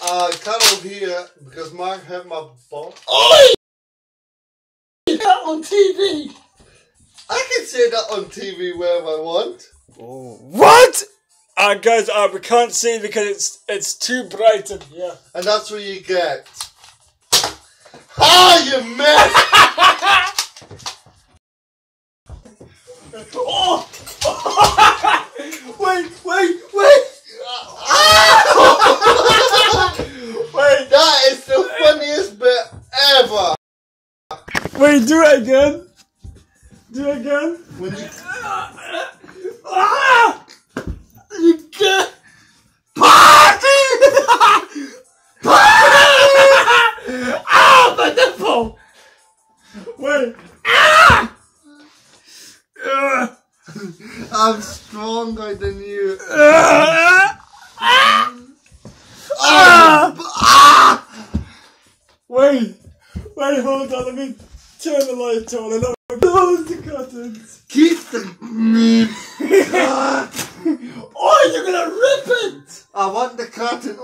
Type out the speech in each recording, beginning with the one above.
I cannot hear because Mark hit my butt. Oi! That on TV. I can say that on TV wherever I want. Oh. What? Guys, we can't see because it's too bright in here. And that's what you get. Ah, you missed! Oh! Wait! Wait! That is the funniest bit ever! Wait, do it again! Do it again! When you... You get... Party! Ah, my nipple! Wait! I'm stronger than you. Wait, hold on, let me turn the light on and I'll close the curtains. Keep them. Oh, you're gonna rip it! I want the curtain.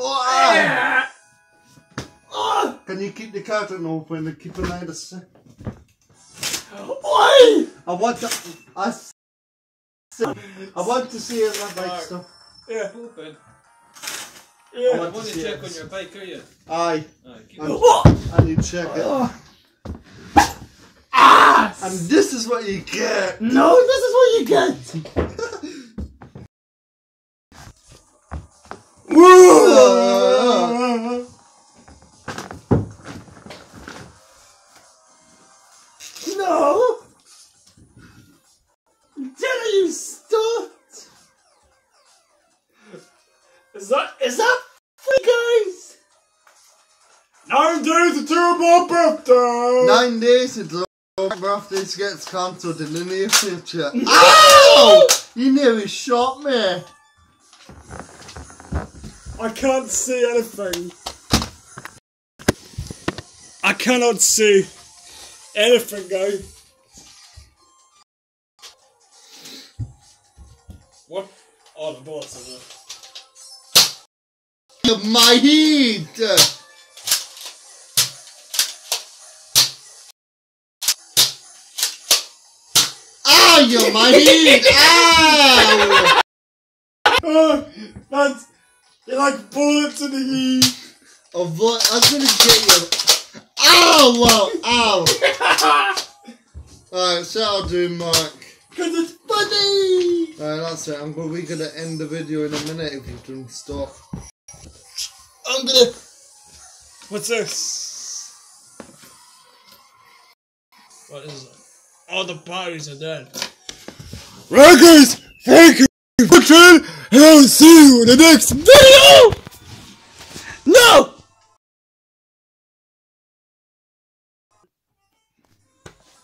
Can you keep the curtain open and keep an eye to see? Oi! I want to see it like bike stuff. Yeah. Open. Yeah. I want to check on your bike, are you? Aye. Keep I need to check it. And this is what you get. No, this is what you get. No. Did you start? Is that free, guys? 9 days until my birthday. 9 days until my birthday gets cancelled in the near future. Ow! You nearly shot me. I can't see anything. I cannot see anything, guys. What are the bullets in there? My heat! Ah, you're my heat! Ow! Oh, that's... You're like bullets in the heat. Oh, boy, I'm gonna get you. Ow! Wow, ow! Alright, so I'll do Mark. Cause it's funny! Alright, that's it. We're gonna end the video in a minute if you don't stop. I'm gonna... What's this? What is it? All the batteries are dead. Right, guys, thank you for watching, and I'll see you in the next video! No!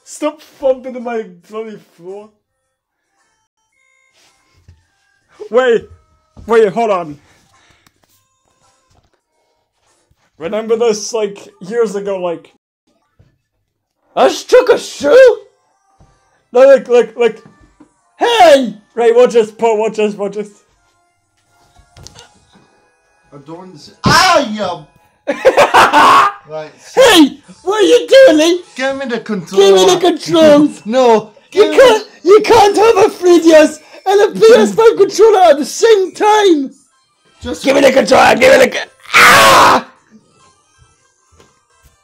Stop thumping in my bloody floor. Wait, hold on. Remember this, like, years ago, like... I just took a shoe? No, like... Hey! Right, watch this, Paul, watch this. I don't understand. Ah, you... Right. Hey! What are you doing, Lee? Give me the controller. Give me the controls! No. You can't have a 3DS and a PS5 controller at the same time! Just give me the controller, give me the... Ah!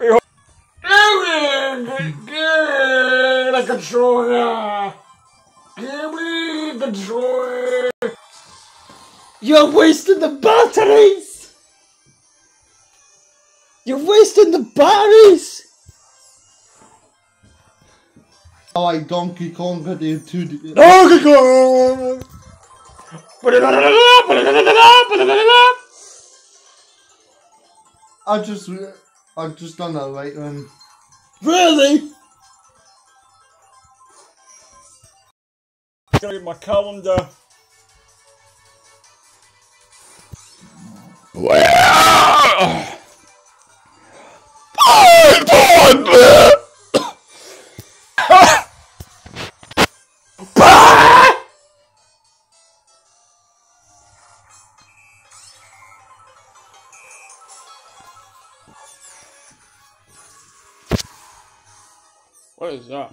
Give me the controller! Give me the controller! You're wasting the batteries! You're wasting the batteries! Oh, like Donkey Kong got the 2D. Donkey Kong! I've just done that right then. Really? Gotta get my calendar. Well, What is that?